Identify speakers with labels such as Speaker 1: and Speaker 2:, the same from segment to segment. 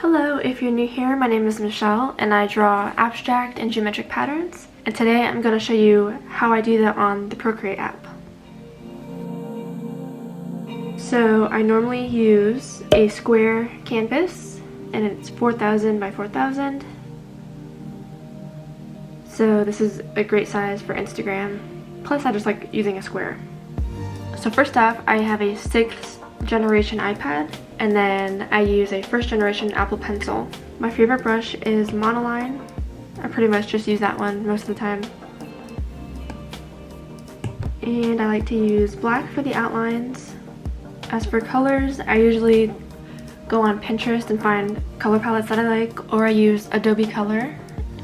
Speaker 1: Hello, if you're new here, my name is Michelle and I draw abstract and geometric patterns. And today I'm going to show you how I do that on the Procreate app. So I normally use a square canvas and it's 4000 by 4000. So this is a great size for Instagram. Plus I just like using a square. So first off, I have a 6th generation iPad, and then I use a 1st generation Apple Pencil. My favorite brush is Monoline. I pretty much just use that one most of the time. And I like to use black for the outlines. As for colors, I usually go on Pinterest and find color palettes that I like, or I use Adobe Color,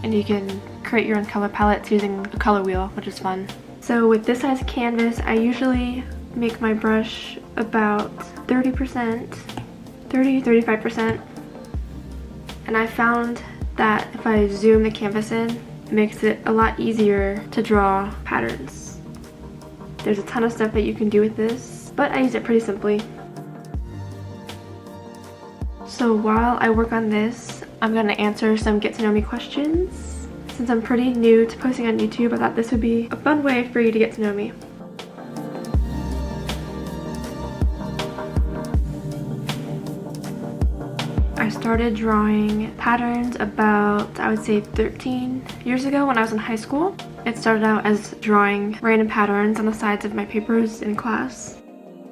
Speaker 1: and you can create your own color palettes using a color wheel, which is fun. So with this size canvas, I usually make my brush about 35%, and I found that if I zoom the canvas in, it makes it a lot easier to draw patterns. There's a ton of stuff that you can do with this, but I use it pretty simply. So while I work on this, I'm going to answer some get to know me questions. Since I'm pretty new to posting on YouTube, I thought this would be a fun way for you to get to know me. I started drawing patterns about, I would say, 13 years ago when I was in high school. It started out as drawing random patterns on the sides of my papers in class.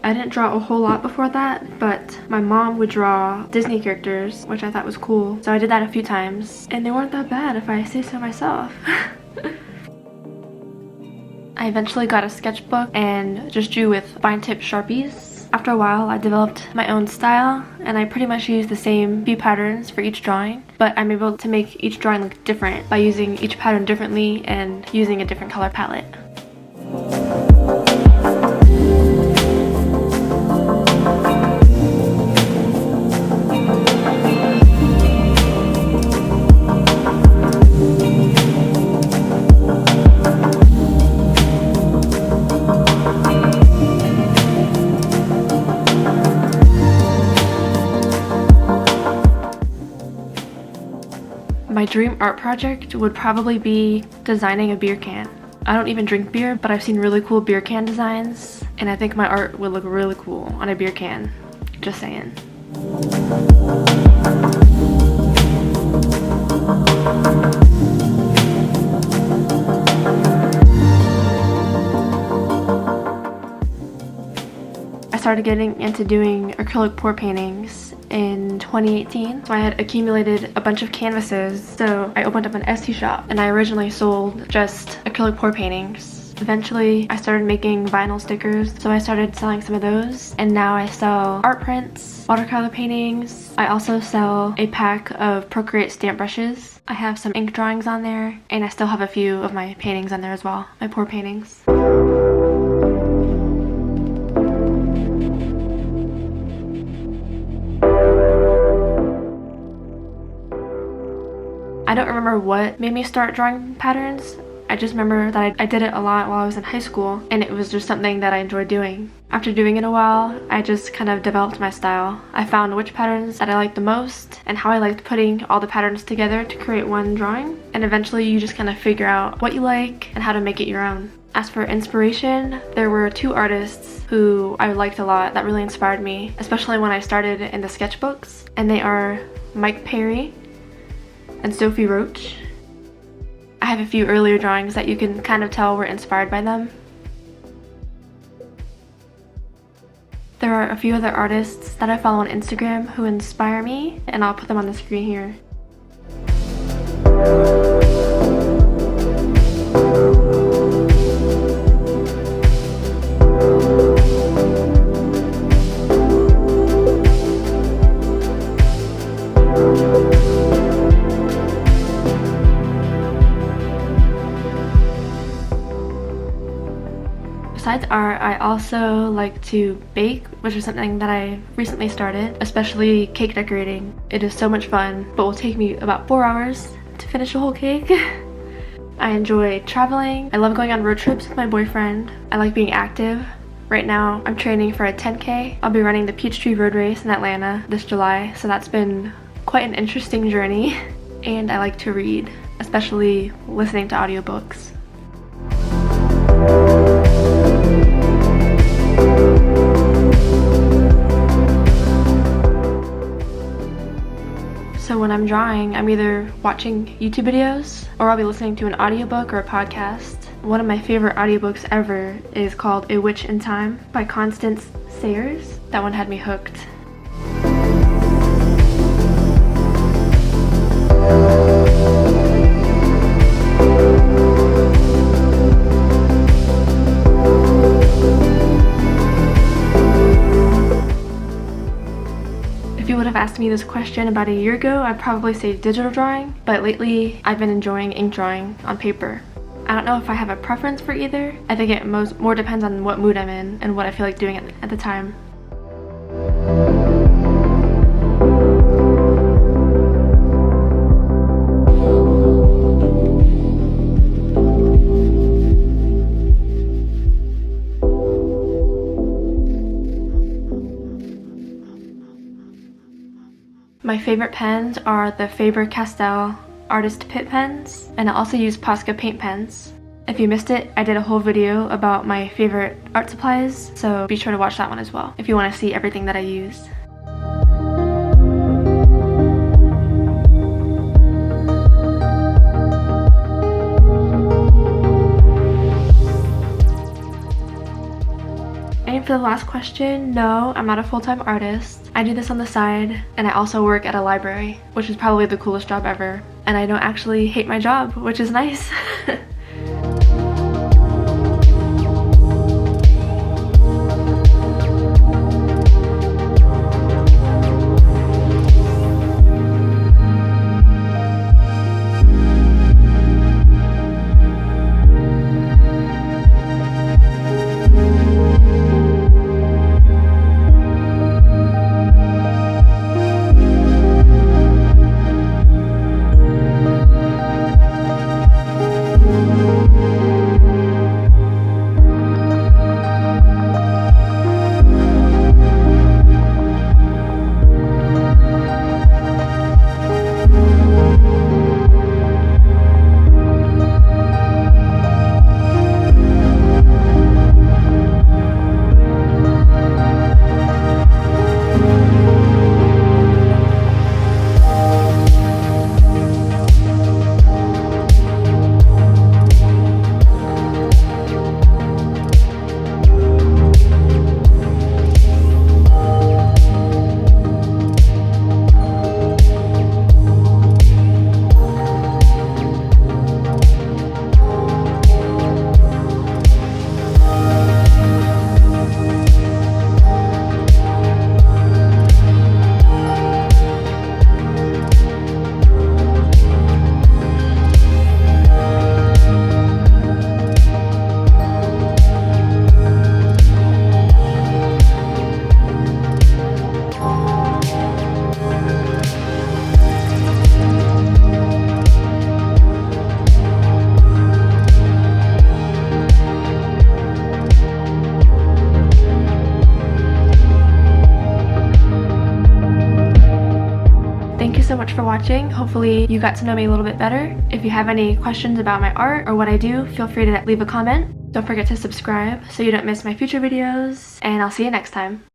Speaker 1: I didn't draw a whole lot before that, but my mom would draw Disney characters, which I thought was cool. So I did that a few times, and they weren't that bad if I say so myself. I eventually got a sketchbook and just drew with fine tip Sharpies. After a while, I developed my own style, and I pretty much use the same few patterns for each drawing, but I'm able to make each drawing look different by using each pattern differently and using a different color palette. My dream art project would probably be designing a beer can. I don't even drink beer, but I've seen really cool beer can designs, and I think my art would look really cool on a beer can. Just saying. I started getting into doing acrylic pour paintings in 2018. So I had accumulated a bunch of canvases, so I opened up an Etsy shop, and I originally sold just acrylic pour paintings. Eventually I started making vinyl stickers, so I started selling some of those, and now I sell art prints, watercolor paintings. I also sell a pack of Procreate stamp brushes. I have some ink drawings on there, and I still have a few of my paintings on there as well, my pour paintings. I don't remember what made me start drawing patterns. I just remember that I did it a lot while I was in high school, and it was just something that I enjoyed doing. After doing it a while, I just kind of developed my style. I found which patterns that I liked the most and how I liked putting all the patterns together to create one drawing. And eventually you just kind of figure out what you like and how to make it your own. As for inspiration, there were 2 artists who I liked a lot that really inspired me, especially when I started in the sketchbooks, and they are Mike Perry and Sophie Roach. I have a few earlier drawings that you can kind of tell were inspired by them. There are a few other artists that I follow on Instagram who inspire me, and I'll put them on the screen here. Besides art, I also like to bake, which is something that I recently started, especially cake decorating. It is so much fun, but will take me about 4 hours to finish a whole cake. I enjoy traveling. I love going on road trips with my boyfriend. I like being active. Right now, I'm training for a 10K. I'll be running the Peachtree Road Race in Atlanta this July, so that's been quite an interesting journey, and I like to read, especially listening to audiobooks. So when I'm drawing, I'm either watching YouTube videos or I'll be listening to an audiobook or a podcast. One of my favorite audiobooks ever is called A Witch in Time by Constance Sayers. That one had me hooked. If you would have asked me this question about a year ago, I'd probably say digital drawing, but lately I've been enjoying ink drawing on paper. I don't know if I have a preference for either. I think it more depends on what mood I'm in and what I feel like doing at the time. My favorite pens are the Faber-Castell Artist Pitt pens, and I also use Posca paint pens. If you missed it, I did a whole video about my favorite art supplies, so be sure to watch that one as well if you want to see everything that I use. And for the last question, no, I'm not a full-time artist. I do this on the side, and I also work at a library, which is probably the coolest job ever. And I don't actually hate my job, which is nice. So much for watching. Hopefully you got to know me a little bit better. If you have any questions about my art or what I do, feel free to leave a comment. Don't forget to subscribe so you don't miss my future videos, and I'll see you next time.